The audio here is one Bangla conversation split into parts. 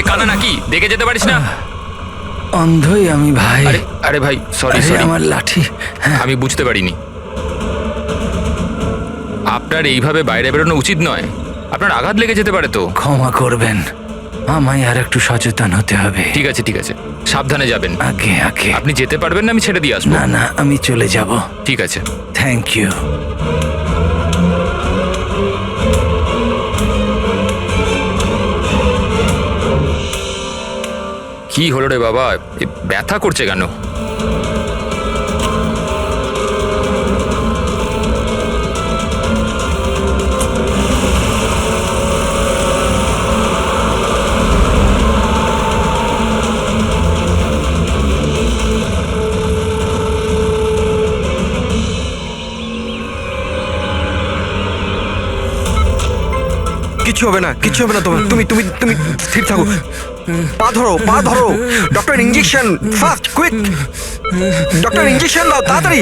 কানা নাকি? দেখে যেতে পারিস না? অন্ধই আমি ভাই। আরে আরে ভাই, সরি আরে, সরি, আমার লাঠি। আমি বুঝতে পারিনি। আপনার এইভাবে বাইরে বেরোনো উচিত নয়, আপনার আঘাত লেগে যেতে পারে তো। ক্ষমা করবেন, আমায় আর একটু সচেতন হতে হবে। ঠিক আছে ঠিক আছে, সাবধানে যাবেন। আগে আগে। আপনি যেতে পারবেন না? আমি ছেড়ে দিয়ে আসবো। না না, আমি চলে যাব। ঠিক আছে। Thank you. কি হলো রে বাবা, এ ব্যথা করছে কেন? কিচ্ছু হবে না, কিচ্ছু হবে না তোমার। তুমি তুমি তুমি স্থির থাকো। পা ধরো, পা ধরো। Doctor, injection fast, quick. Doctor, injection দাও তাড়াতাড়ি।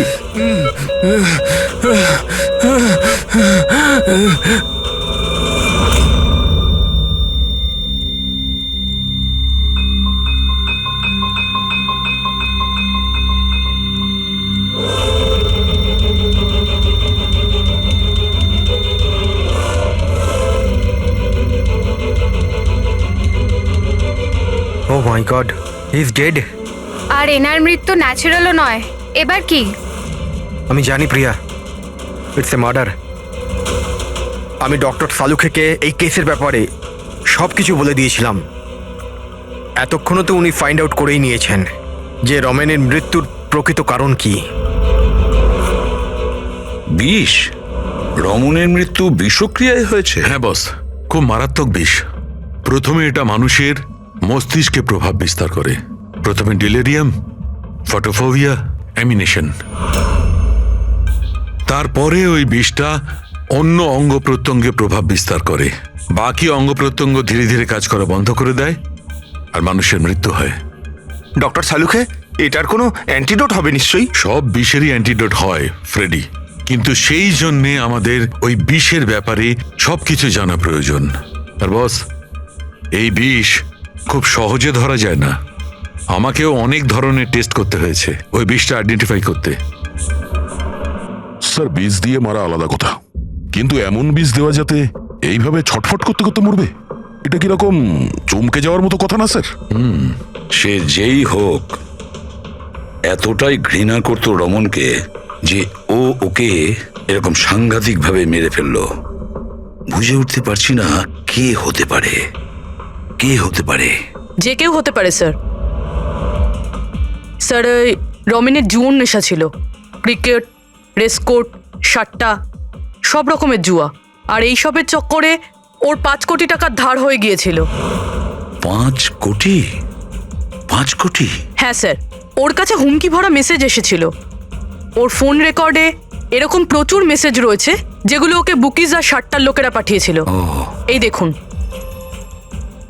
ও my god, he is dead. আর এনার মৃত্যু ন্যাচারালও নয়। এবার কি? আমি জানি প্রিয়া, ইটস এ মার্ডার। আমি ডক্টর সালুখেকে এই কেসের ব্যাপারে সব কিছু বলে দিয়েছিলাম। এতক্ষণও তো উনি ফাইন্ড আউট করেই নিয়েছেন যে রমেনের মৃত্যুর প্রকৃত কারণ কি। বিষ? রমনের মৃত্যু বিষক্রিয়ায় হয়েছে? হ্যাঁ বস, খুব মারাত্মক বিষ। প্রথমে এটা মানুষের মস্তিষ্কে প্রভাব বিস্তার করে। প্রথমে ডেলেরিয়াম, ফটোফোবিয়া, অ্যামিনেশন। তারপরে ওই বিষটা অন্য অঙ্গ প্রত্যঙ্গে প্রভাব বিস্তার করে। বাকি অঙ্গ প্রত্যঙ্গ ধীরে ধীরে কাজ করা বন্ধ করে দেয় আর মানুষের মৃত্যু হয়। ডক্টর সালুখে, এটার কোনো অ্যান্টিডোট হবে নিশ্চয়ই? সব বিষেরই অ্যান্টিডোট হয় ফ্রেডি, কিন্তু সেই জন্যে আমাদের ওই বিষের ব্যাপারে সবকিছু জানা প্রয়োজন। আর বস, এই বিষ খুব সহজে ধরা যায় না। আমাকেও অনেক ধরনের টেস্ট করতে হয়েছে ওই বিষটা আইডেন্টিফাই করতে। স্যার, বীজ দিয়ে মারা আলাদা কথা, কিন্তু এমন বীজ দেওয়া যাতে এইভাবে ছটফট করতে করতে মরবে, এটা কিরকম চমকে যাওয়ার মতো কথা না স্যার? সে যেই হোক, এতটাই ঘৃণা করতো রমনকে যে ও ওকে এরকম সাংঘাতিকভাবে মেরে ফেললো। বুঝে উঠতে পারছি না কে হতে পারে, কে হতে পারে। যে কেউ হতে পারে স্যার। স্যার, ওই রমেনের জুয়োর নেশা ছিল। ক্রিকেট, রেসকোর্ট, সাট্টা, সব রকমের জুয়া। আর এইসবের চক্করে ওর 5 কোটি টাকার ধার হয়ে গিয়েছিল। 5 কোটি? 5 কোটি? হ্যাঁ স্যার, ওর কাছে হুমকি ভরা মেসেজ এসেছিল। ওর ফোন রেকর্ডে এরকম প্রচুর মেসেজ রয়েছে যেগুলো ওকে বুকিজ আর সাট্টার লোকেরা পাঠিয়েছিল। এই দেখুন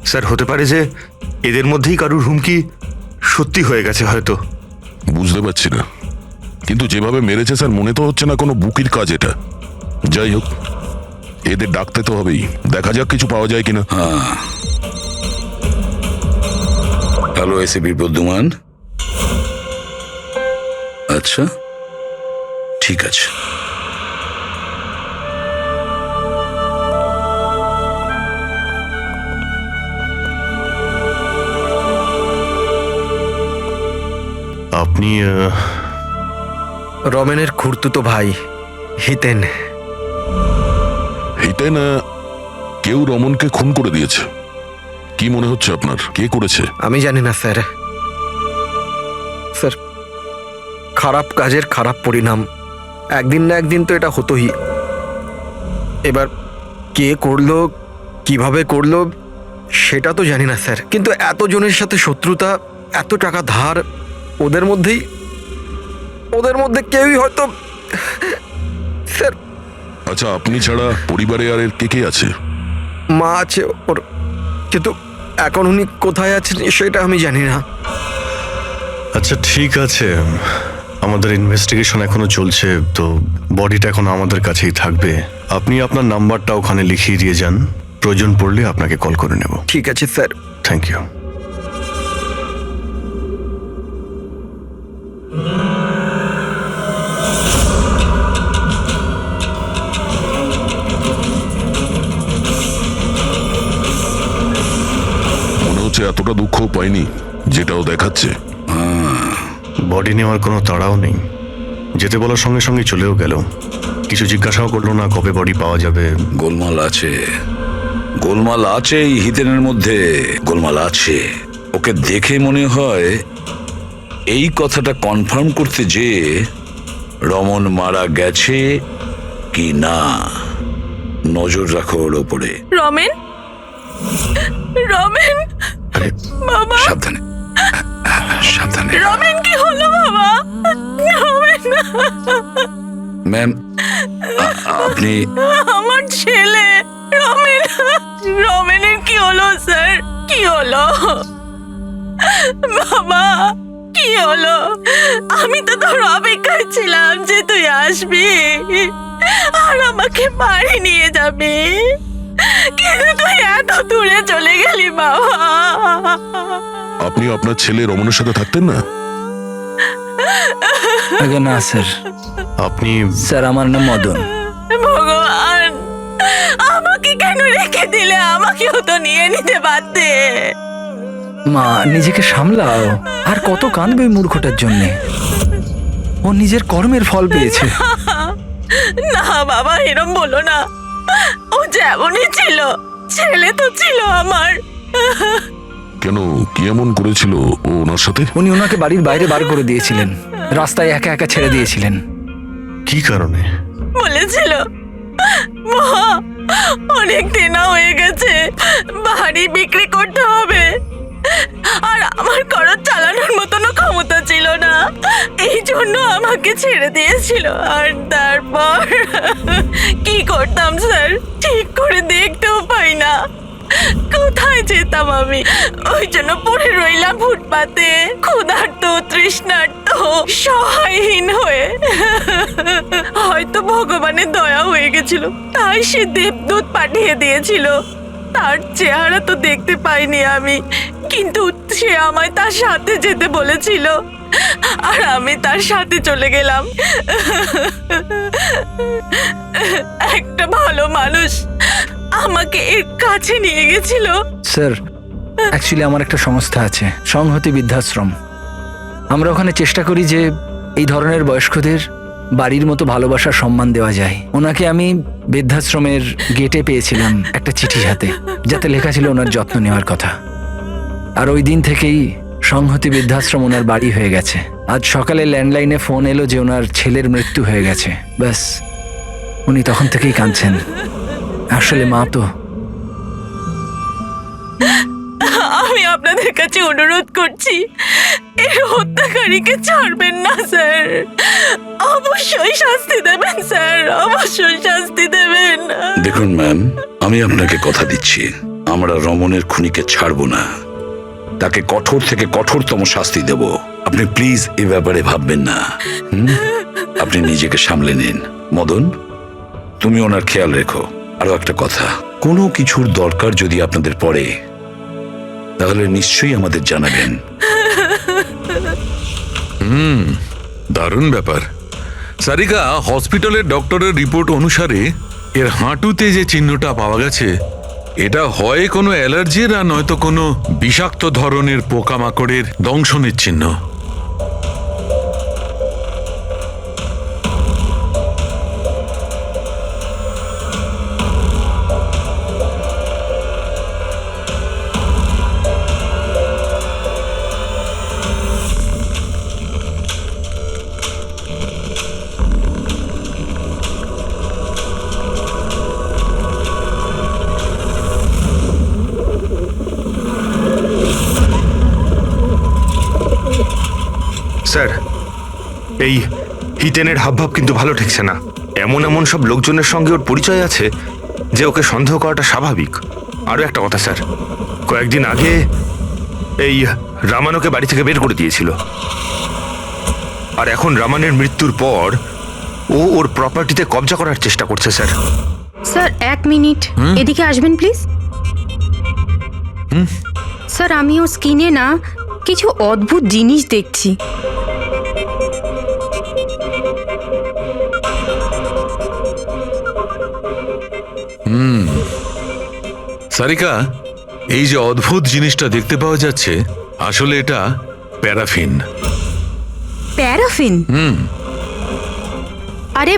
স্যার, হতে পারে যে এদের মধ্যেই কারুর হুমকি সত্যি হয়ে গেছে হয়তো। বুঝতে পারছি না, কিন্তু যেভাবে মেরেছে স্যার, মনে তো হচ্ছে না কোনো বুকির কাজ এটা। যাই হোক, এদের ডাকতে তো হবেই, দেখা যাক কিছু পাওয়া যায় কিনা। Hello ACP Pradyuman. আচ্ছা, ঠিক আছে। আপনি রমেনের খুড়তুতো ভাই হিতেন। হিতেন, কেউ রমনকে খুন করে দিয়েছে। কি মনে হচ্ছে আপনার, কে করেছে? আমি জানি না স্যার। স্যার, খারাপ কাজের খারাপ পরিণাম। একদিন না একদিন তো এটা হতোই। এবার কে করলো, কিভাবে করলো, সেটা তো জানি না স্যার। কিন্তু এতজনের সাথে শত্রুতা, এত টাকা ধার, ওদের মধ্যে কেউই হয়তো। স্যার, আচ্ছা, আপনি ছাড়া পরিবারে আর এর কে কে আছে? মা আছে ওর, কিন্তু এখন উনি কোথায় আছেন সেটা আমি জানি না। আচ্ছা ঠিক আছে, আমাদের ইনভেস্টিগেশন এখনো চলছে, তো বডিটা এখন আমাদের কাছেই থাকবে। আপনি আপনার নাম্বারটা ওখানে লিখিয়ে দিয়ে যান, প্রয়োজন পড়লে আপনাকে কল করে নেব। ঠিক আছে স্যার। Thank you. মনে হচ্ছে এতটা দুঃখ পাইনি যেটাও দেখাচ্ছে। বডি নেওয়ার কোনো তাড়াও নেই, যেতে বলার সঙ্গে সঙ্গে চলেও গেল। কিছু জিজ্ঞাসাও করলো না কবে বডি পাওয়া যাবে। গোলমাল আছে, গোলমাল আছে এই হিতেনের মধ্যে, গোলমাল আছে। ওকে দেখে মনে হয় এই কথাটা কনফার্ম করতে যে রমন মারা গেছে কি না। নজর রাখো ওর ওপরে। রমেন, রমেন, আরে বাবা, সাবধানে, সাবধানে। রমেন কি হলো বাবা? রমেন, ম্যাম, আপনি আমার ছেলে রমেন, রমেনের কি হলো স্যার? কি হলো বাবা? কি হলো? আমি তো তোর অপেক্ষায় ছিলাম যে তুই আসবি আর আমাকে বাড়ি নিয়ে যাবি, কিন্তু তুই এত দূরে চলে গেলি বাবা। আপনি আপনার ছেলে রমনের সাথে থাকতেন না? আগে না স্যার, আপনি স্যার আমার নাম মদন। ভগবান, আমাকে কেন রেখে দিলে? আমাকেও তো নিয়ে নিতে পারতে। মা, নিজেকে সামলাও। আর কত কাঁদবে ওই মূর্খটার জন্যে? ও নিজের কর্মের ফল পেয়েছে। না বাবা, এরম বলো না। ও যেমনই ছিল, ছেলে তো ছিল আমার। কেন, কি এমন করেছিল ও ওনার সাথে? উনি ওনাকে বাড়ির বাইরে বার করে দিয়েছিলেন, রাস্তায় একা একা ছেড়ে দিয়েছিলেন। কি কারণে? বলেছিল মা অনেক দেনা হয়ে গেছে, বাড়ি বিক্রি করতে হবে, আর আমার খরচ চালানোর মতনও ক্ষমতা ছিল না, এই জন্য আমাকে ছেড়ে দিয়েছিল। আর তারপর কি করতাম স্যার? ঠিক করে দেখতেও পাই না, কোথায় যেতাম আমি? ওই জন্য পড়ে রইলাম ফুটপাতে, ক্ষুধার্ত, তৃষ্ণার্ত, সহায়হীন হয়ে। হয়তো ভগবানের দয়া হয়ে গেছিল, তাই সে দেবদূত পাঠিয়ে দিয়েছিল। তার চেহারা তো দেখতে পাইনি আমি, কিন্তু সে আমায় তার সাথে যেতে বলেছিল, আর আমি তার সাথে চলে গেলাম। একটা ভালো মানুষ আমাকে এর কাছে নিয়ে গেছিল। স্যার, অ্যাকচুয়ালি আমার একটা সংস্থা আছে, সংহতি বৃদ্ধাশ্রম। আমরা ওখানে চেষ্টা করি যে এই ধরনের বয়স্কদের বাড়ির মতো ভালোবাসার সম্মান দেওয়া যায়। ওনাকে আমি বৃদ্ধাশ্রমের গেটে পেয়েছিলাম একটা চিঠি হাতে, যাতে লেখা ছিল ওনার যত্ন নেওয়ার কথা। আর ওই দিন থেকেই সংহতি বৃদ্ধাশ্রম ওনার বাড়ি হয়ে গেছে। আজ সকালে ল্যান্ডলাইনে ফোন এলো যে ওনার ছেলের মৃত্যু হয়ে গেছে। ব্যাস, উনি তখন থেকেই কাঁদছেন। আসলে মা তো। আমি আপনাদের কাছে অনুরোধ করছি, এর হত্যাকারীকে ছাড়বেন না স্যার, অবশ্যই শাস্তি দেবেন স্যার, অবশ্যই শাস্তি দেবেন। দেখুন ম্যাম, আমি আপনাকে কথা দিচ্ছি, আমরা রমনের খুনিকে ছাড়বো না, তাকে কঠোর থেকে কঠোরতম শাস্তি দেব। আপনি প্লিজ এ ব্যাপারে ভাববেন না। আপনি নিজেকে সামলে নিন। মদন, তুমি ওনার খেয়াল রেখো। আরো একটা কথা, কোনো কিছুর দরকার যদি আপনাদের পড়ে তাহলে নিশ্চয়ই আমাদের জানাবেন। দারুণ ব্যাপার। সারিকা, হসপিটালের ডক্টরের রিপোর্ট অনুসারে এর হাঁটুতে যে চিহ্নটা পাওয়া গেছে, এটা হয় কোনো অ্যালার্জির আর নয়তো কোনো বিষাক্ত ধরনের পোকামাকড়ের দংশনের চিহ্ন। স্যার, এই হিতেনের হাবভাব কিন্তু ভালো ঠেকছে না। এমন এমন সব লোকজনের সঙ্গে ওর পরিচয় আছে যে ওকে সন্দেহ করাটা স্বাভাবিক। আরও একটা কথা স্যার, কয়েকদিন আগে এই রামানোকে বাড়ি থেকে বের করে দিয়েছিল, আর এখন রামানের মৃত্যুর পর ও ওর প্রপার্টিতে কবজা করার চেষ্টা করছে স্যার। স্যার 1 মিনিট এদিকে আসবেন প্লিজ। স্যার আমি ওর স্কিনে না কিছু অদ্ভুত জিনিস দেখছি। সারিকা, এই যে অদ্ভুত জিনিসটা দেখতে পাওয়া যাচ্ছে, আসলে এটা প্যারাফিন। প্যারাফিন? আরে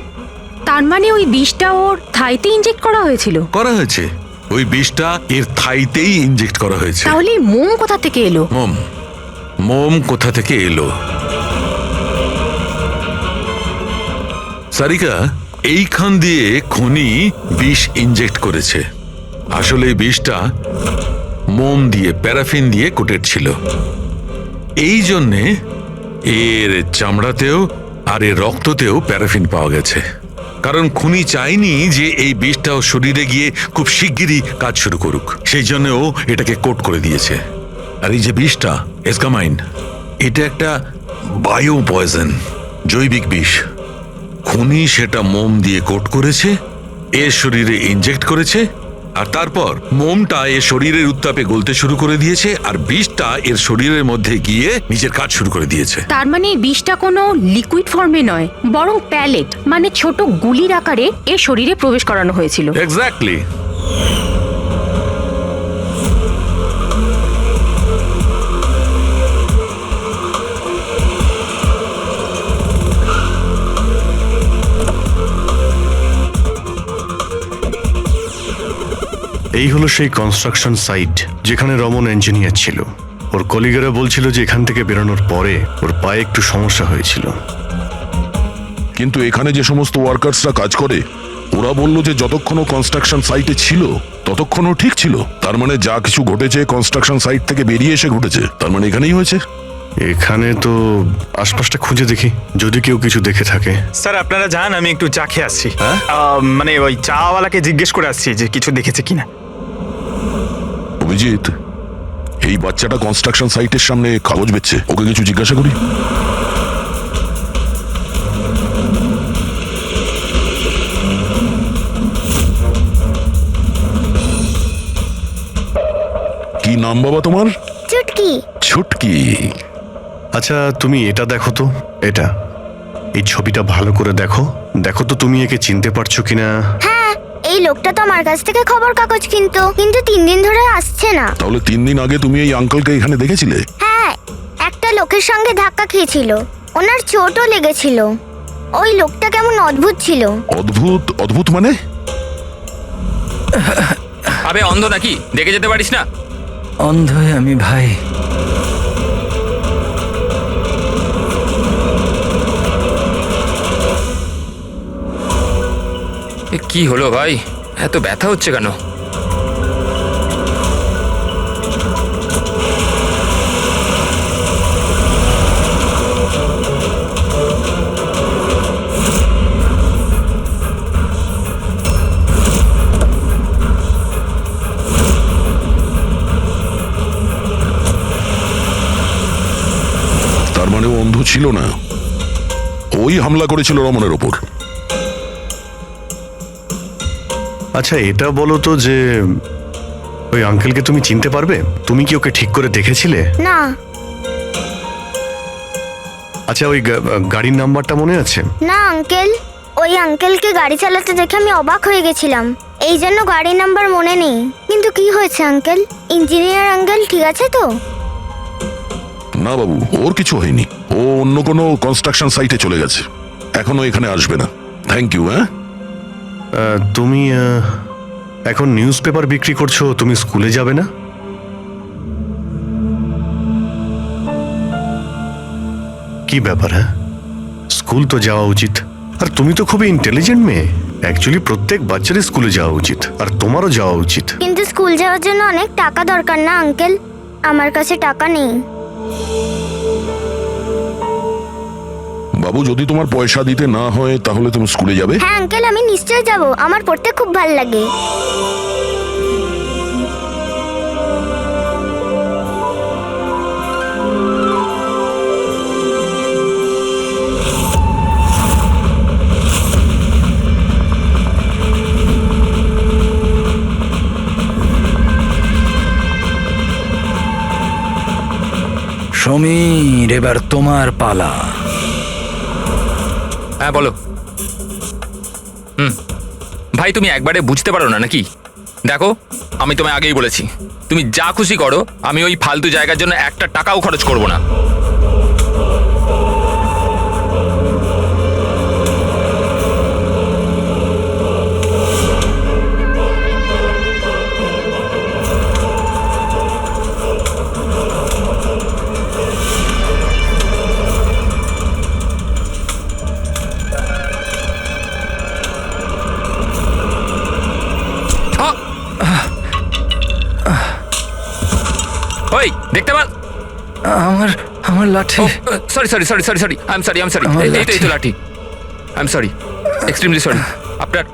তার মানে ওই বিষটা ওর থাইতে ইনজেক্ট করা হয়েছিল? করা হয়েছে, ওই বিষটা এর থাইতেই ইনজেক্ট করা হয়েছে। তাহলে মোম কোথা থেকে এলো? মোম কোথা থেকে এলো? সারিকা, এইখান দিয়ে খনি বিষ ইনজেক্ট করেছে। আসলে এই বিষটা মোম দিয়ে, প্যারাফিন দিয়ে কোটেড ছিল। এই জন্যে এর চামড়াতেও আর এর রক্ততেও প্যারাফিন পাওয়া গেছে। কারণ খুনি চায়নি যে এই বিষটা ওর শরীরে গিয়ে খুব শিগগিরই কাজ শুরু করুক, সেই জন্য ও এটাকে কোট করে দিয়েছে। আর এই যে বিষটা এসকামাইন, এটা একটা বায়ো পয়জন, জৈবিক বিষ। খুনি সেটা মোম দিয়ে কোট করেছে, এর শরীরে ইনজেক্ট করেছে, আর তারপর মোমটা এর শরীরের উত্তাপে গলতে শুরু করে দিয়েছে, আর বিষটা এর শরীরের মধ্যে গিয়ে নিজের কাজ শুরু করে দিয়েছে। তার মানে এই বিষটা কোনো লিকুইড ফর্মে নয়, বরং প্যালেট মানে ছোট গুলির আকারে এর শরীরে প্রবেশ করানো হয়েছিল। এক্স্যাক্টলি। এই হলো সেই কনস্ট্রাকশন সাইট যেখানে রমন ইঞ্জিনিয়ার ছিল। ওর কলিগেরা বলছিল যে এখান থেকে বেরোনোর পরে ওর পায়ে একটু সমস্যা হয়েছিল। কিন্তু এখানে যে সমস্ত ওয়ার্কার্সরা কাজ করে, ওরা বললো যে যতক্ষণ কনস্ট্রাকশন সাইটে ছিল ততক্ষণও ঠিক ছিল। তার মানে যা কিছু ঘটেছে কনস্ট্রাকশন সাইট থেকে বেরিয়ে এসে ঘটেছে, তার মানে এখানেই হয়েছে। এখানে তো আশপাশটা খুঁজে দেখি, যদি কেউ কিছু দেখে থাকে। স্যার আপনারা যান, আমি একটু চা খেয়ে আসছি। মানে ওই চাওয়ালাকে জিজ্ঞেস করে আসছি যে কিছু দেখেছে কিনা। অভিজিৎ, এই বাচ্চাটা কনস্ট্রাকশন সাইটের সামনে কাগজ বেচছে, ওকে কিছু জিজ্ঞাসা করি। কি নাম বাবা তোমার? চুটকি। ছুটকি। আচ্ছা তুমি এটা দেখো তো, এটা এই ছবিটা ভালো করে দেখো, দেখো তো তুমি একে চিনতে পারছো কিনা। হ্যাঁ, এই লোকটা তো আমার কাছ থেকে খবর কাগজ কিন্তু 3 দিন ধরে আসছে না। তাহলে 3 দিন আগে তুমি এই আঙ্কেলকে এখানে দেখেছিলে? হ্যাঁ, একটা লোকের সঙ্গে ধাক্কা খেয়েছিল, ওনার চোটও লেগেছিল। ওই লোকটা কেমন অদ্ভুত ছিল। অদ্ভুত? অদ্ভুত মানে? আবে অন্ধ নাকি, দেখে যেতে পারিস না? অন্ধ আমি ভাই। কি হলো ভাই, এত ব্যথা হচ্ছে কেন? তার মানে ও অন্ধ ছিল না, ওই হামলা করেছিল রমনের ওপর। আচ্ছা এটা বলো তো যে ওই আঙ্কেলকে তুমি চিনতে পারবে? তুমি কি ওকে ঠিক করে দেখেছিলে? না। আচ্ছা ওই গাড়ির নাম্বারটা মনে আছে? না আঙ্কেল, ওই আঙ্কেলকে গাড়ি চালাতে দেখে আমি অবাক হয়ে গেছিলাম, এই জন্য গাড়ির নাম্বার মনে নেই। কিন্তু কি হয়েছে আঙ্কেল? ইঞ্জিনিয়ার আঙ্কেল ঠিক আছে তো? না বাবু, ওর কিছু হয়নি, ও অন্য কোনো কনস্ট্রাকশন সাইটে চলে গেছে, এখনো এখানে আসবে না। Thank you. হ্যাঁ, তুমি এখন নিউজ পেপার বিক্রি করছো, তুমি স্কুলে যাবে না? কি ব্যাপার? হ্যাঁ, স্কুল তো যাওয়া উচিত। আর তুমি তো খুবই ইন্টেলিজেন্ট মেয়ে, অ্যাকচুয়ালি প্রত্যেক বাচ্চারই স্কুলে যাওয়া উচিত, আর তোমারও যাওয়া উচিত। কিন্তু স্কুল যাওয়ার জন্য অনেক টাকা দরকার না আঙ্কেল? আমার কাছে টাকা নেই। বাবু যদি তোমার পয়সা দিতে না হয় তাহলে তুমি স্কুলে যাবে? হ্যাঁ আঙ্কেল, আমি নিশ্চয়ই যাব, আমার পড়তে খুব ভালো লাগে। সমীর, এবার তোমার পালা। হ্যাঁ বলো। ভাই তুমি একবারে বুঝতে পারো না নাকি? দেখো, আমি তোমায় আগেই বলেছি, তুমি যা খুশি করো, আমি ওই ফালতু জায়গার জন্য একটা টাকাও খরচ করব না। ওই দেখতে পার, আমার আমার লাঠি। Sorry sorry sorry sorry sorry I am sorry এই তো লাঠি। I am sorry, extremely sorry.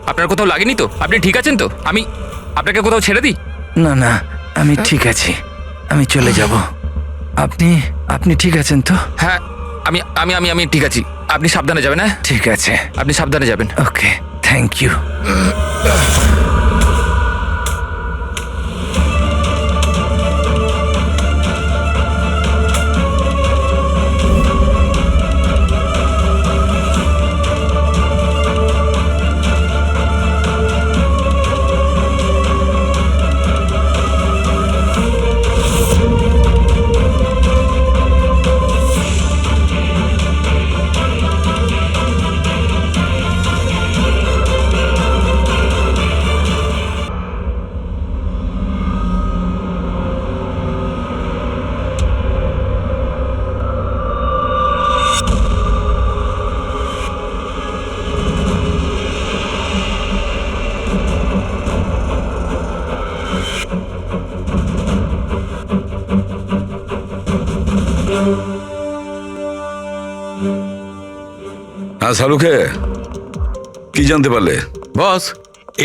আপনার কোথাও লাগেনি তো? আপনি ঠিক আছেন তো? আমি আপনাকে কোথাও ছেড়ে দিই? না না, আমি ঠিক আছি, আমি চলে যাব। আপনি আপনি ঠিক আছেন তো? হ্যাঁ, আমি আমি আমি আমি ঠিক আছি। আপনি সাবধানে যাবেন। হ্যাঁ ঠিক আছে, আপনি সাবধানে যাবেন। ওকে, থ্যাংক ইউ। হ্যাঁ শাহরুখে, কি জানতে পারলে? বস,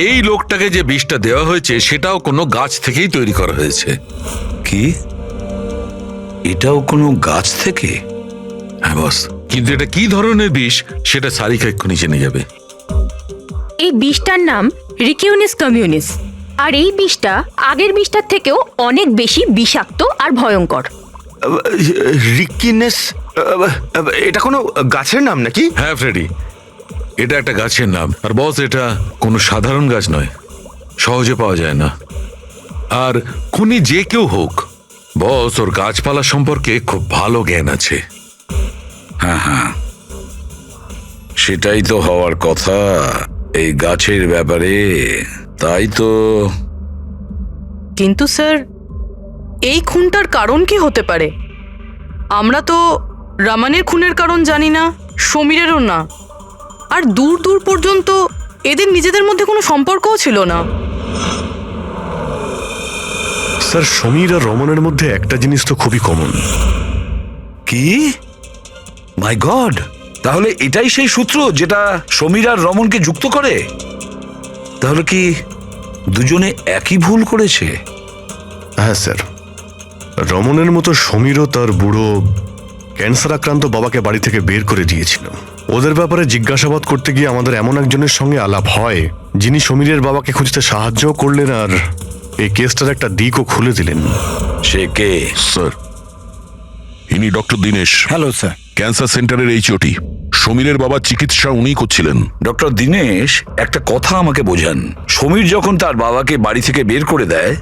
এই লোকটাকে যে বিষটা দেওয়া হয়েছে সেটাও কোনো গাছ থেকেই তৈরি করা হয়েছে। কি, এটাও কোনো গাছ থেকে? হ্যাঁ বস, কিন্তু এটা কি ধরনের বিষ সেটা সারিকা এক্ষুনি জেনে যাবে। এই বিষটার নাম রিকিউনিস কমিউনিস, আর এই বিষটা আগের বিষটার থেকেও অনেক বেশি বিষাক্ত আর ভয়ঙ্কর। রিকিনেস, এটা কোনো গাছের নাম নাকি? হ্যাঁ ফ্রেডি, এটা একটা গাছের নাম। আর বস, এটা কোনো সাধারণ গাছ নয়, সহজে পাওয়া যায় না। আর খুনি যে কেউ হোক, বস ওর গাছপালা সম্পর্কে খুব ভালো জ্ঞান আছে। হ্যাঁ হ্যাঁ, সেটাই তো হওয়ার কথা এই গাছের ব্যাপারে। তাই তো। কিন্তু স্যার, এই খুনটার কারণ কি হতে পারে? আমরা তো রামানের খুনের কারণ জানি না, সমীরেরও না, আর দূর দূর পর্যন্ত এদের নিজেদের মধ্যে কোনো সম্পর্কও ছিল না। স্যার, সমীর আর রমনের মধ্যে একটা জিনিস তো খুবই কমন। কি? মাই গড, তাহলে এটাই সেই সূত্র যেটা সমীর আর রমনকে যুক্ত করে? তাহলে কি দুজনে একই ভুল করেছে? হ্যাঁ স্যার, রমনের মতো সমীরও তার বুড়ো ক্যান্সার আক্রান্ত বাবাকে বাড়ি থেকে বের করে দিয়েছিল। ওদের ব্যাপারে জিজ্ঞাসাবাদ করতে গিয়ে আমাদের এমন একজনের সঙ্গে আলাপ হয়, যিনি সমীরের বাবাকে খুঁজতে সাহায্য করলেন আর এই কেসটার একটা দিকও খুলে দিলেন। সে কে? স্যার, ইনি doctor Dinesh. Hello sir. Cancer সেন্টারের এইচওটি। সমীরের বাবার চিকিৎসা উনিই করছিলেন। ডক্টর দীনেশ, একটা কথা আমাকে বোঝান। সমীর যখন তার বাবাকে বাড়ি থেকে বের করে দেয়,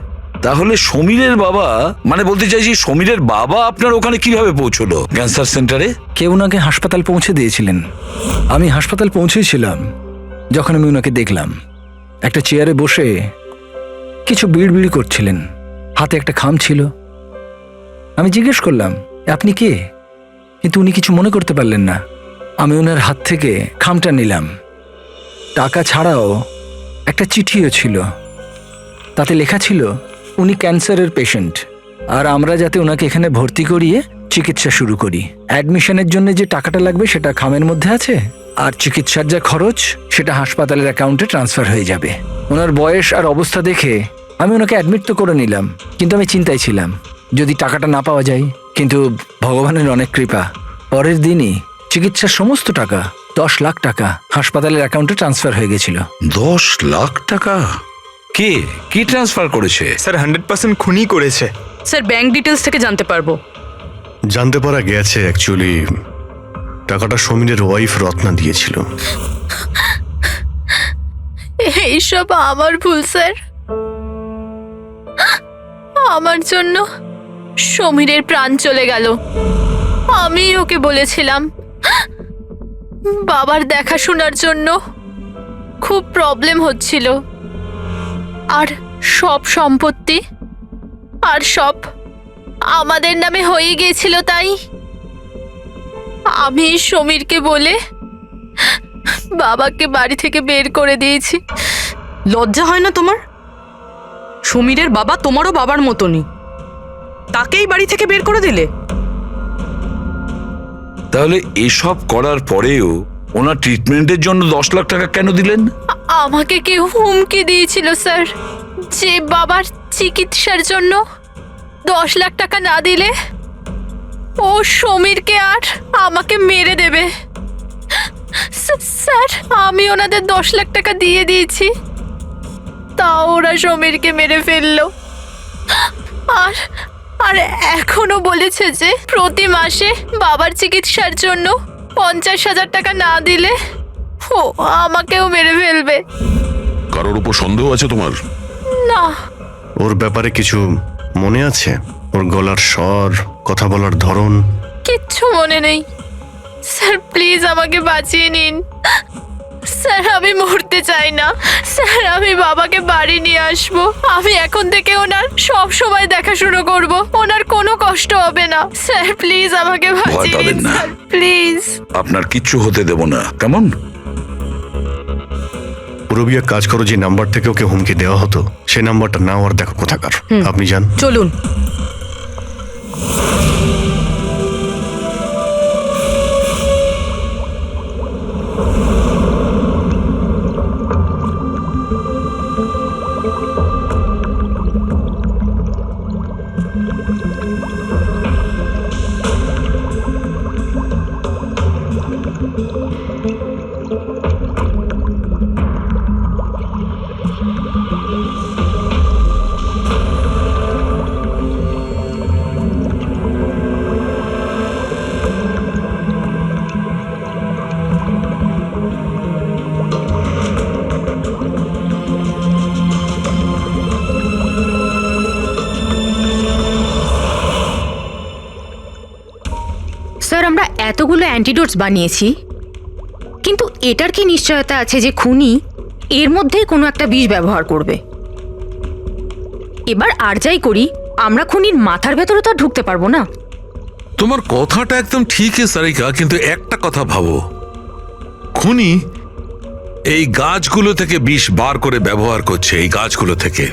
তাহলে সমীরের বাবা, মানে বলতে চাইছি সমীরের বাবা আপনার ওখানে কিভাবে পৌঁছলো ক্যান্সার সেন্টারে? কেউ ওনাকে হাসপাতাল পৌঁছে দিয়েছিলেন। আমি হাসপাতাল পৌঁছেছিলাম যখন আমি ওনাকে দেখলাম একটা চেয়ারে বসে কিছু বিড়বিড় করছিলেন, হাতে একটা খাম ছিল। আমি জিজ্ঞেস করলাম, আপনি কে? কিন্তু উনি কিছু মনে করতে পারলেন না। আমি ওনার হাত থেকে খামটা নিলাম। টাকা ছাড়াও একটা চিঠিও ছিল, তাতে লেখা ছিল উনি ক্যান্সারের পেশেন্ট, আর আমরা যাতে ওনাকে এখানে ভর্তি করিয়ে চিকিৎসা শুরু করি। অ্যাডমিশনের জন্য যে টাকাটা লাগবে সেটা খামের মধ্যে আছে, আর চিকিৎসার যা খরচ সেটা হাসপাতালের অ্যাকাউন্টে ট্রান্সফার হয়ে যাবে। ওনার বয়স আর অবস্থা দেখে আমি ওনাকে অ্যাডমিট তো করে নিলাম, কিন্তু আমি চিন্তায় ছিলাম যদি টাকাটা না পাওয়া যায়। কিন্তু ভগবানের অনেক কৃপা, পরের দিনই চিকিৎসার সমস্ত টাকা 10 লাখ টাকা হাসপাতালের অ্যাকাউন্টে ট্রান্সফার হয়ে গেছিল। 10 লাখ টাকা? কে কি ট্রান্সফার করেছে? স্যার 100% খুনই করেছে। স্যার, ব্যাংক ডিটেলস থেকে জানতে পারবো। জানতে পারা গেছে অ্যাকচুয়ালি টাকাটা সমীরের ওয়াইফ রত্না দিয়েছিল। এইসব আমার ভুল স্যার। আমার জন্য সমীরের প্রাণ চলে গেল। আমি ওকে বলেছিলাম বাবার দেখাশোনার জন্য খুব প্রবলেম হচ্ছিল, আর সব সম্পত্তি আর সব আমাদের নামে হয়ে গিয়েছিল। তাই আমি সমীরকে বলে বাবাকে বাড়ি থেকে বের করে দিয়েছি। লজ্জা হয় না তোমার? সমীরের বাবা তোমারও বাবার মতনই, তাকেই বাড়ি থেকে বের করে দিলে। তাহলে এসব করার পরেও ওনার ট্রিটমেন্টের জন্য 10 লাখ টাকা কেন দিলেন? আমাকে কেউ হুমকি দিয়েছিল স্যার যে বাবার চিকিৎসার জন্য 10 লাখ টাকা না দিলে ও সমীরকে আর আমাকে মেরে দেবে। স্যার, আমি ওনাদের 10 লাখ টাকা দিয়ে দিয়েছি, তাও ওরা সমীরকে মেরে ফেললো। আর আর এখনো বলেছে যে প্রতি মাসে বাবার চিকিৎসার জন্য 50,000 টাকা না দিলে ও আমাকেও মেরে ফেলবে। কারোর উপর সন্দেহ আছে তোমার? না। ওর ব্যাপারে কিছু মনে আছে? ওর গলার স্বর, কথা বলার ধরন? কিচ্ছু মনে নেই স্যার। প্লিজ আমাকে বাঁচিয়ে নিন স্যার। আমি মরতে চাই না স্যার। আমি বাবাকে বাড়ি নিয়ে আসবো। আমি এখন থেকে ওনার সব সময় দেখাশোনা করব। ওনার কোনো কষ্ট হবে না স্যার। প্লিজ আমাকে বাঁচিয়ে নিন স্যার, প্লিজ। আপনার কিচ্ছু হতে দেব না, কেমন? পুরবি এক কাজ করো, যে নাম্বার থেকে ওকে হুমকি দেওয়া হতো সেই নাম্বারটা নাও আর দেখো কোথাকার। আপনি যান। চলুন। স্যার, আমরা এতগুলো অ্যান্টিডোটস বানিয়েছি, কিন্তু এটার কি নিশ্চয়তা আছে যে খুনি এর মধ্যেই কোনো একটা বিষ ব্যবহার করবে? এবার আর যাই করি, আমরা খুনির মাথার ভেতরে তো আর ঢুকতে পারবো না। তোমার কথাটা একদম ঠিক সারিকা, কিন্তু একটা কথা ভাবো, খুনি এই গাছগুলো থেকে বিষ বার করে ব্যবহার করছে। এই গাছগুলো থেকে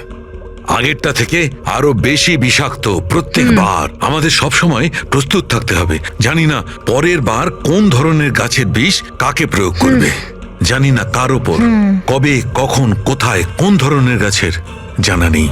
আগেরটা থেকে আরো বেশি বিষাক্ত প্রত্যেকবার। আমাদের সব সময় প্রস্তুত থাকতে হবে। জানি না পরের বার কোন ধরনের গাছের বিষ কাকে প্রয়োগ করবে, জানি না কার ওপর, কবে, কখন, কোথায়, কোন ধরনের গাছের জানা নেই।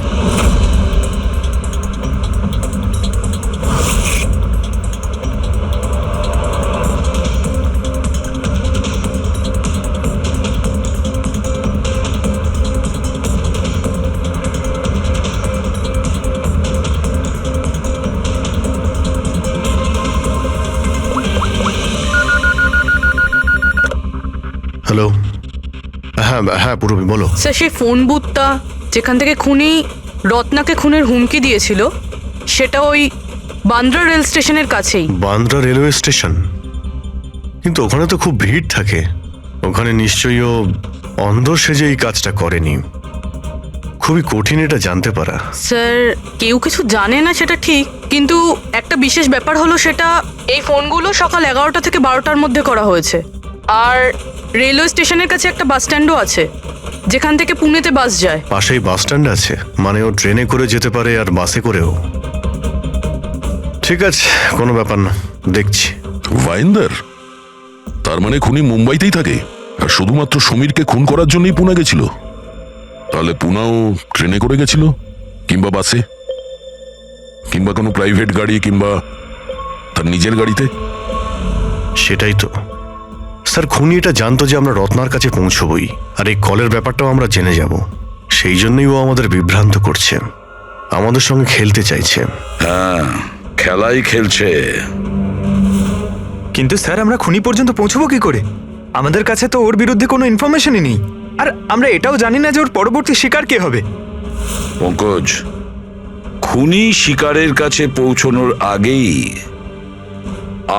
হ্যালো। হ্যাঁ হ্যাঁ পুরবি বলো। স্যার, সেই ফোন বুথটা যেখান থেকে খুনি রত্নাকে খুনের হুমকি দিয়েছিল সেটা ওই বান্দ্রা রেল স্টেশনের কাছেই। Bandra railway station? কিন্তু ওখানে তো খুব ভিড় থাকে। ওখানে নিশ্চয়ই ও অন্ধ সেজে এই কাজটা করেনি। খুবই কঠিন এটা জানতে পারা। স্যার, কেউ কিছু জানে না সেটা ঠিক, কিন্তু একটা বিশেষ ব্যাপার হলো সেটা এই ফোনগুলো সকাল 11টা থেকে 12টার মধ্যে করা হয়েছে। আর রেলওয়ে স্টেশনের কাছে একটা বাস স্ট্যান্ডও আছে যেখান থেকে পুনেতে বাস যায়। পাশেই বাস স্ট্যান্ড আছে, মানে ও ট্রেনে করে যেতে পারে আর বাসে করেও। ঠিক আছে, কোনো ব্যাপার না, দেখছি। ভাইন্দার, তার মানে খুনি মুম্বাইতেই থাকে আর শুধুমাত্র সমীরকে খুন করার জন্যই পুনে গেছিল? তাহলে পুনাও ট্রেনে করে গেছিল, কিংবা বাসে, কিংবা কোনো প্রাইভেট গাড়ি, কিংবা তার নিজের গাড়িতে। সেটাই তো স্যার, খুনি এটা জানতো যে আমরা রত্নার কাছে পৌঁছবই, আর এই কলের ব্যাপারটাও আমরা জেনে যাব। সেই জন্যই ও আমাদের বিভ্রান্ত করছে, আমাদের সঙ্গে খেলতে চাইছে। হ্যাঁ, খেলাই খেলছে। কিন্তু স্যার আমরা খুনি পর্যন্ত পৌঁছবো কি করে? আমাদের কাছে তো ওর বিরুদ্ধে কোনো ইনফরমেশনই নেই, আর আমরা এটাও জানি না যে ওর পরবর্তী শিকার কে হবে। পঙ্কজ, খুনি শিকারের কাছে পৌঁছনোর আগেই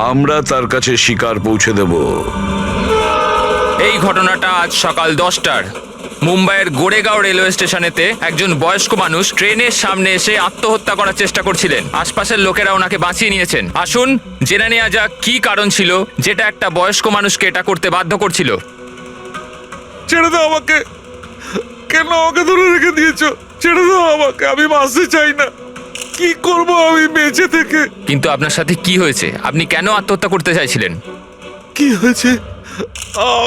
আমরা তার কাছে শিকার পৌঁছে দেব। এই ঘটনাটা আজ সকাল 10টার মুম্বাইয়ের গোরেগাঁও রেলওয়ে স্টেশনেতে একজন বয়স্ক মানুষ ট্রেনের সামনে এসে আত্মহত্যা করার চেষ্টা করছিলেন। আশপাশের লোকেরা ওনাকে বাঁচিয়ে নিয়েছেন। আসুন জেনে নেওয়া যাক কি কারণ ছিল যেটা একটা বয়স্ক মানুষকে এটা করতে বাধ্য করছিল। ছেড়ে দাও আমাকে, কেন আমাকে ধরে রেখে দিয়েছো? ছেড়ে দাও আমাকে, আমি বাঁচতে চাই না। কি করব আমি বেঁচে থেকে? কিন্তু আপনার সাথে কি হয়েছে? আপনি কেন আত্মহত্যা করতে চাইছিলেন? কি হয়েছে?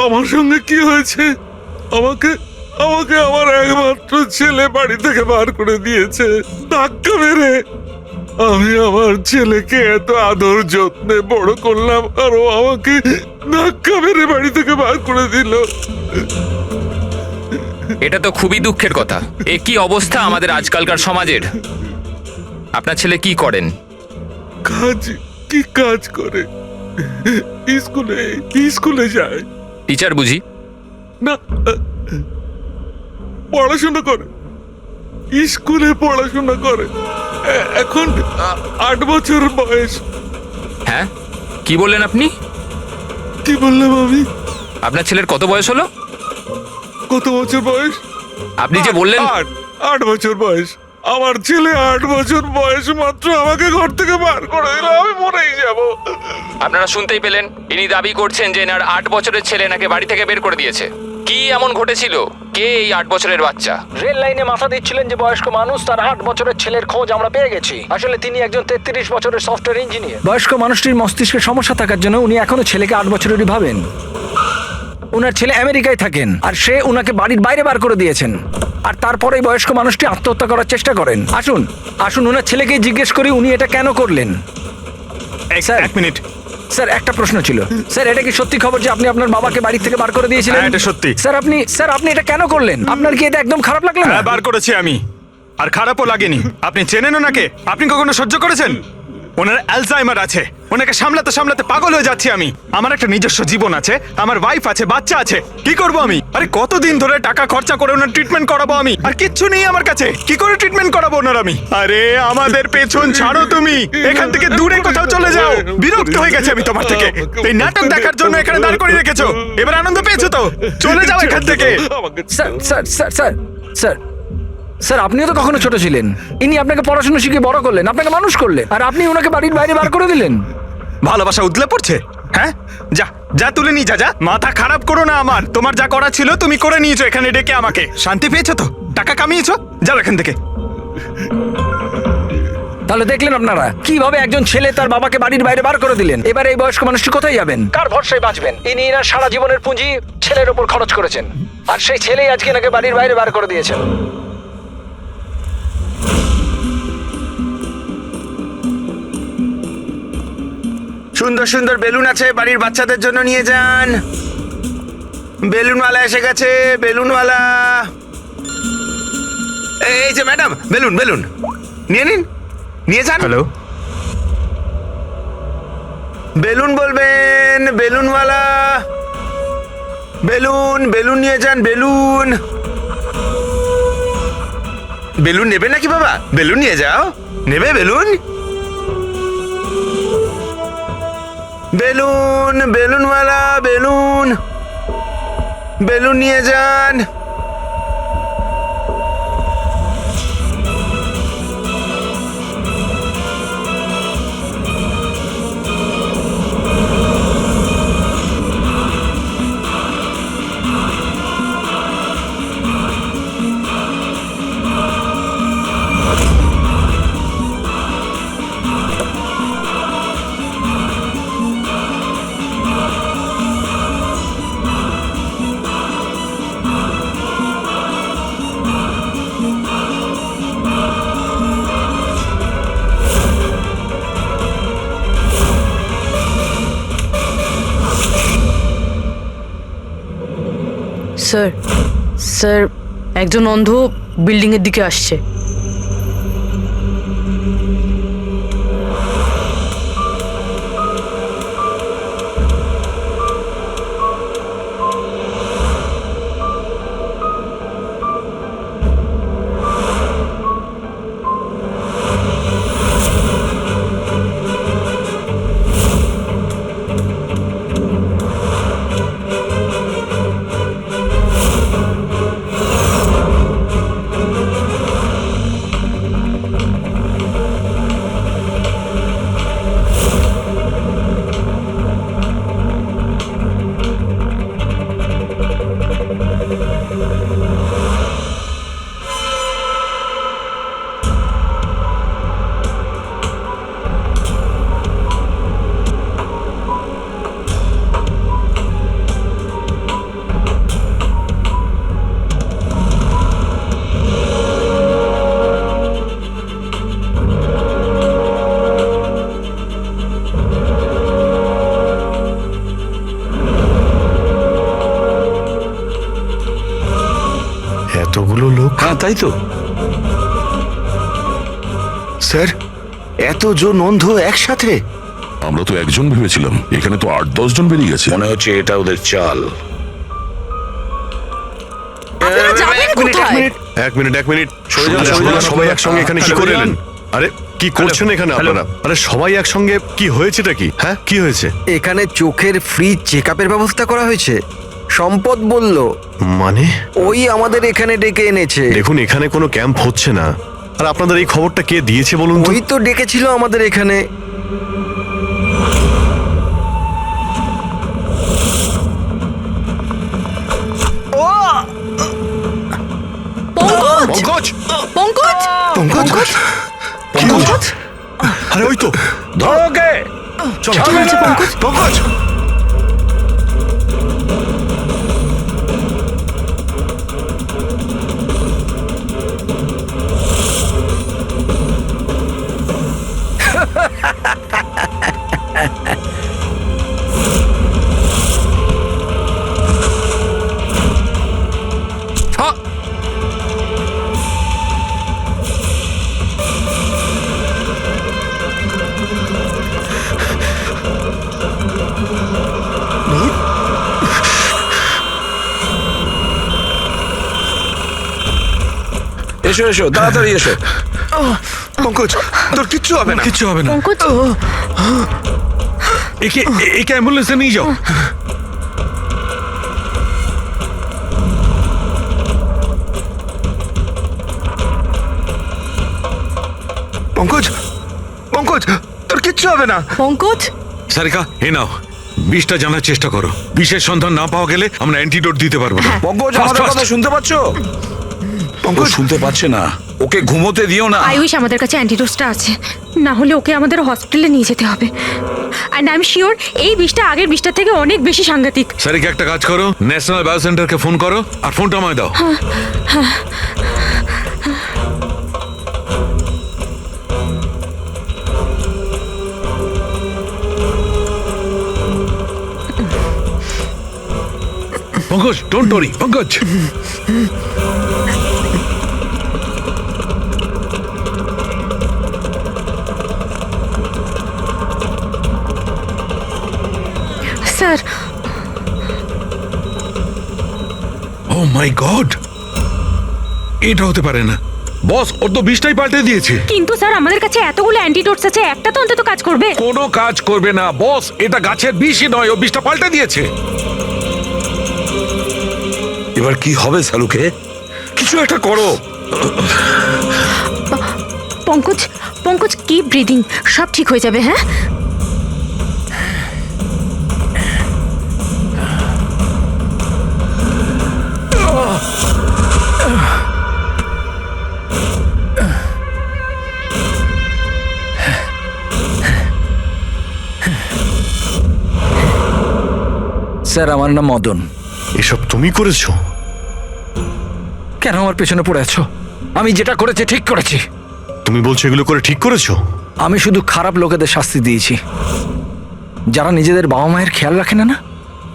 আমার সঙ্গে কি হয়েছে? আমাকে আমাকে আমার একমাত্র ছেলে বাড়ি থেকে বার করে দিয়েছে ধাক্কা মেরে। আমি আমার ছেলেকে এত আদর যত্নে বড় করলাম, আর ও আমাকে ধাক্কা মেরে বাড়ি থেকে বার করে দিল। এটা তো খুবই দুঃখের কথা। এ কি অবস্থা আমাদের আজকালকার সমাজের। আপনার ছেলে কি করেন? কাজ করে, স্কুলে যায়। টিচার বুঝি? না, পড়াশোনা করে, স্কুলে পড়াশোনা করে। এখন 8 বছর বয়স। হ্যাঁ, কি বললেন আপনি? কি বললাম আমি? আপনার ছেলের কত বয়স হলো? কত বছর বয়স? আপনি যে বললেন 8 বছর বয়স। আমার ছেলে 8 বছর বয়স মাত্র আমাকে ঘর থেকে বার করে দিল। আমি মরেই যাব। আপনারা শুনতেই পেলেন, ইনি দাবি করছেন যে এনার 8 বছরের ছেলে নাকি বাড়ি থেকে বের করে দিয়েছে। কি এমন ঘটেছিল? কে এই 8 বছরের বাচ্চা? রেল লাইনে মাথা দিচ্ছিলেন যে বয়স্ক মানুষ, তার 8 বছরের ছেলের খোঁজ আমরা পেয়ে গেছি। আসলে তিনি একজন 33 বছরের সফটওয়্যার ইঞ্জিনিয়ার। বয়স্ক মানুষটির মস্তিষ্কে সমস্যা থাকার জন্য উনি এখনো ছেলেকে 8 বছরেরই ভাবেন। উনার ছেলে আমেরিকায় থাকেন, আর সে উনাকে বাড়ির বাইরে বার করে দিয়েছেন। আর তারপরেই বয়স্ক মানুষটি আত্মহত্যা করার চেষ্টা করেন। আসুন আসুন উনার ছেলেকে জিজ্ঞেস করি উনি এটা কেন করলেন। Sir, 1 minute. স্যার একটা প্রশ্ন ছিল। স্যার এটা কি সত্যি খবর যে আপনি আপনার বাবাকে বাড়ি থেকে বার করে দিয়েছিলেন? হ্যাঁ, এটা সত্যি। স্যার আপনি এটা কেন করলেন? আপনার কি এটা একদম খারাপ লাগলো না? হ্যাঁ, বার করেছি আমি, আর খারাপও লাগেনি। আপনি চেনেন ওনাকে? আপনি কখনো সহ্য করেছেন? ওনার অ্যালজাইমার আছে, ওনাকে সামলাতে সামলাতে পাগল হয়ে যাচ্ছি আমি। আমার একটা নিজস্ব জীবন আছে, আমার ওয়াইফ আছে, বাচ্চা আছে। কি করব আমি? আরে কতদিন ধরে টাকা খরচা করে ওনার ট্রিটমেন্ট করাবো আমি, আর কিচ্ছু নেই আমার কাছে। কি করে ট্রিটমেন্ট করাবো ওনার আমি? আরে আমাদের পেছন ছাড়ো তুমি, এখান থেকে দূরে কোথাও চলে যাও। বিরক্ত হয়ে গেছে আমি তোমার থেকে। এই নাটক দেখার জন্য এখানে দাঁড় করিয়ে রেখেছো। এবার আনন্দ পেয়েছো তো? চলে যাও এখান থেকে। স্যার আপনিও তো কখনো ছোট ছিলেন। ইনি আপনাকে পড়াশোনা শিখিয়ে বড় করলেন, আপনাকে মানুষ করলেন, আর আপনি ওনাকে বাড়ির বাইরে বার করে দিলেন। ভালোবাসা উতলে পড়ছে? হ্যাঁ, যা যা তুলে নিয়ে যা। মাথা খারাপ করো না আমার। তোমার যা করা ছিল তুমি করে নিয়েছো এখানে ডেকে আমাকে। শান্তি পেয়েছো তো? টাকা কামিয়েছো? যাও এখান থেকে। তাহলে দেখলেন আপনারা কিভাবে একজন ছেলে তার বাবাকে বাড়ির বাইরে বার করে দিলেন। এবার এই বয়স্ক মানুষটি কোথায় যাবেন? কার ভরসায় বাঁচবেন? ইনি এনার সারা জীবনের পুঁজি ছেলের ওপর খরচ করেছেন, আর সেই ছেলেই আজকে এনাকে বাড়ির বাইরে বার করে দিয়েছেন। সুন্দর সুন্দর বেলুন আছে, বাড়ির বাচ্চাদের জন্য নিয়ে যান। বেলুনওয়ালা এসে গেছে, বেলুনওয়ালা। এই যে ম্যাডাম, বেলুন বেলুন নিয়ে নিন, নিয়ে যান। হ্যালো, বেলুন বলবেন, বেলুনওয়ালা। বেলুন বেলুন নিয়ে যান, বেলুন। বেলুন নেবে নাকি বাবা? বেলুন নিয়ে যাও। নেবে বেলুন? বেলুন বেলুনওয়ালা, বেলুন বেলুন নিয়ে যান। স্যার, স্যার একজন অন্ধ বিল্ডিং এর দিকে আসছে। এতগুলো লোক? হ্যাঁ তাই তো। স্যার এতজন অন্ধ একসাথে? আমরা তো একজন ভেবেছিলাম, এখানে তো 8-10 জন বেরিয়ে গেছে। মনে হচ্ছে এটা ওদের চাল। আপনারা যাবেন কোথায়? এক মিনিট সরে যান, আরে, সরে যান, সবাই সরে একসঙ্গে যান। এখানে কি হ্যালো, করে যান। এলেন? আরে কি করছেন এখানে আপনারা? আরে সবাই একসঙ্গে, কি হয়েছেটা কি? হ্যাঁ কি হয়েছে? এখানে চোখের ফ্রি চেক আপের ব্যবস্থা করা হয়েছে। সম্পদ বলল, মানে ওই আমাদের এখানে ডেকে এনেছে। দেখুন এখানে কোনো ক্যাম্প হচ্ছে না, আর আপনাদের এই খবরটা কে দিয়েছে বলুন তো? ওই তো ডেকেছিল আমাদের এখানে। পঙ্কজ পঙ্কজ পঙ্কজ পঙ্কজ, আরে ওই তো, ধরো ওকে। চলো কি হয়েছে পঙ্কজ? পঙ্কজ। হ্যাঁ, এসো এসো, তাড়াতাড়ি এসো। পঙ্কজ তোর কিচ্ছু হবে না। কিচ্ছু হবে না। পঙ্কজ একে অ্যাম্বুলেন্সে নিয়ে যাও। পঙ্কজ পঙ্কজ তোর কিচ্ছু হবে না। পঙ্কজ সারিকা এ নাও, বিষটা জানার চেষ্টা করো। বিষের সন্ধান না পাওয়া গেলে আমরা অ্যান্টিডোট দিতে পারবো না। পঙ্কজ Fast, আমাদের fast. কথা শুনতে পাচ্ছ? পঙ্কজ শুনতে পাচ্ছে না, ওকে ঘুমোতে দিও না। আই উইশ আমাদের কাছে অ্যান্টিডোজটা আছে, না হলে ওকে আমাদের হসপিটালে নিয়ে যেতে হবে। অ্যান্ড আই এম শিওর এই বিষটা আগের বিষটার থেকে অনেক বেশি সাংঘাতিক। সারিকা একটা কাজ করো, ন্যাশনাল বায়ো সেন্টারকে ফোন করো আর ফোনটা আমায় দাও। Pankaj, don't worry Pankaj. Sir oh my God, এটা হতে পারে না। বস, ওর তো বিষটাই পাল্টে দিয়েছে। কিন্তু স্যার আমাদের কাছে এতগুলো অ্যান্টিডোটস আছে, একটা তো অন্তত কাজ করবে। কোনো কাজ করবে না বস, এটা গাছের বিষই নয়, ও বিষটা পাল্টে দিয়েছে। এবার কি হবে সালুকে? কিছু একটা করো। পঙ্কজ পঙ্কজ কিপ ব্রিদিং, সব ঠিক হয়ে যাবে। হ্যাঁ স্যার আমার নাম মদন। এসব তুমি করেছো? কেন আমার পেছনে পড়ে আছো? আমি যেটা করেছি ঠিক করেছি। তুমি বলছো এগুলো করে ঠিক করেছো? আমি শুধু খারাপ লোকেদের শাস্তি দিয়েছি, যারা নিজেদের বাবা মায়ের খেয়াল রাখে না,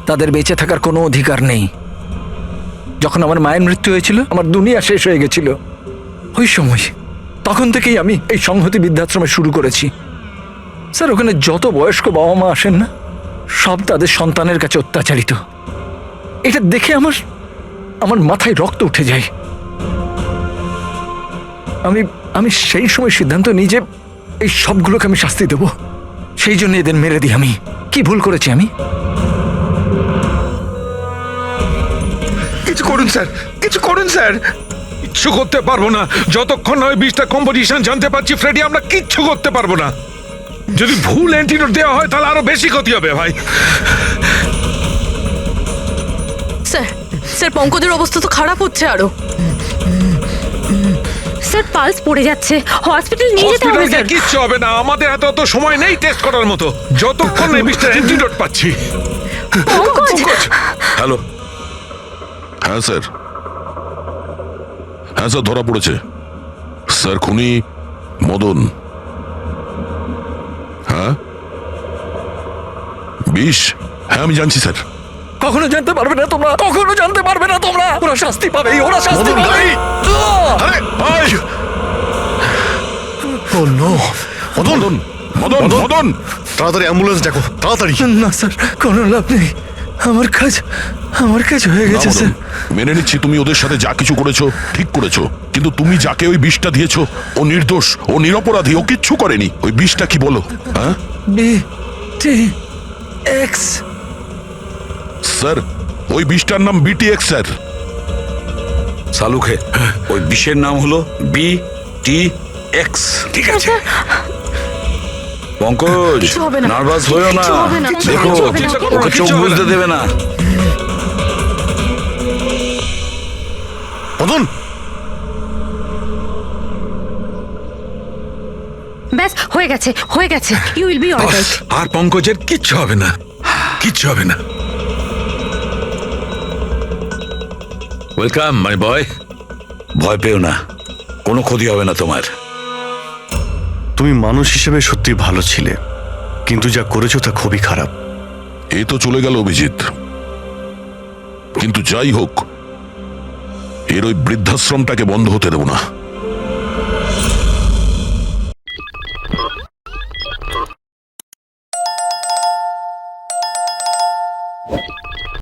তাদের বেঁচে থাকার কোনো অধিকার নেই। যখন আমার মায়ের মৃত্যু হয়েছিল, আমার দুনিয়া শেষ হয়ে গেছিল। ওই সময় তখন থেকেই আমি এই সংহতি বৃদ্ধাশ্রমে শুরু করেছি। স্যার ওখানে যত বয়স্ক বাবা মা আসেন না, সব তাদের সন্তানের কাছে অত্যাচারিত। এটা দেখে আমার মাথায় রক্ত উঠে যায়। আমি সেই সময় সিদ্ধান্ত নিই যে এই সবগুলোকে আমি শাস্তি দেব। সেই জন্য এদের মেরে দিই। আমি কি ভুল করেছি? আমি কিছু করুন স্যার, কিছু করুন স্যার। কিচ্ছু করতে পারবো না যতক্ষণ না ওই বিষটা কম্পোজিশন জানতে পারছি। ফ্রেডি, আমরা কিচ্ছু করতে পারবো না। যদি ভুল অ্যান্টিডোট দেওয়া হয় তাহলে আরো বেশি ক্ষতি হবে ভাই। স্যার স্যার পঙ্কজের অবস্থা তো খারাপ হচ্ছে আরো। স্যার পালস পড়ে যাচ্ছে, হসপিটাল নিয়ে যেতে হবে। হসপিটালে স্যার কিচ্ছু হবে না, আমাদের এত সময় নেই টেস্ট করার মতো। যতক্ষণ এই বিষটা অ্যান্টিডোট পাচ্ছি। পঙ্কজ হ্যালো, হ্যাঁ স্যার, হ্যাঁ স্যার, ধরা পড়েছে স্যার। খুনি মদন। হ্যাঁ বিষ, হ্যাঁ আমি জানছি স্যার। কখনো জানতে পারবে না তোমরা, কখনো জানতে পারবে না তোমরা। ওরা শাস্তি পাবে, ওরা শাস্তি মদন, পাবে। গাড়ি! আরে ও নো, মদন মদন মদন তাড়াতাড়ি অ্যাম্বুলেন্স ডাকো, তাড়াতাড়ি। না স্যার, কোনো লাভ নেই। আমার কাজ হয়ে না, গেছে মদন, স্যার। মেনে নিচ্ছি তুমি ওদের সাথে যা কিছু করেছো ঠিক করেছো, কিন্তু তুমি যাকে ওই বিষটা দিয়েছো ও নির্দোষ, ও নিরপরাধী, ও কিচ্ছু করেনি। ওই বিষটা কি বলো? হ্যাঁ BTX। স্যার, ওই বিষটার নাম BTX স্যার। সালুখে ওই বিষের নাম হলো BTX। ঠিক আছে পঙ্কজ, কিছু হবে না। নার্ভাস হয়েও না, কিছু হবে না। দেখো কিছু হবে না। ওকে চোখ বুঝতে দেবে না। মদন, ব্যাস হয়ে গেছে, হয়ে গেছে। You will be alright. আর পঙ্কজের কিচ্ছু হবে না, কিচ্ছু হবে না। Welcome my boy. ভয় পেও না, কোনো ক্ষতি হবে না তোমার। তুমি মানুষ হিসেবে সত্যি ভালো ছিলে, কিন্তু যা করেছো তা খুবই খারাপ। এই তো চলে গেল অভিজিৎ, কিন্তু যাই হোক এর ওই বৃদ্ধাশ্রমটাকে বন্ধ হতে দেব না।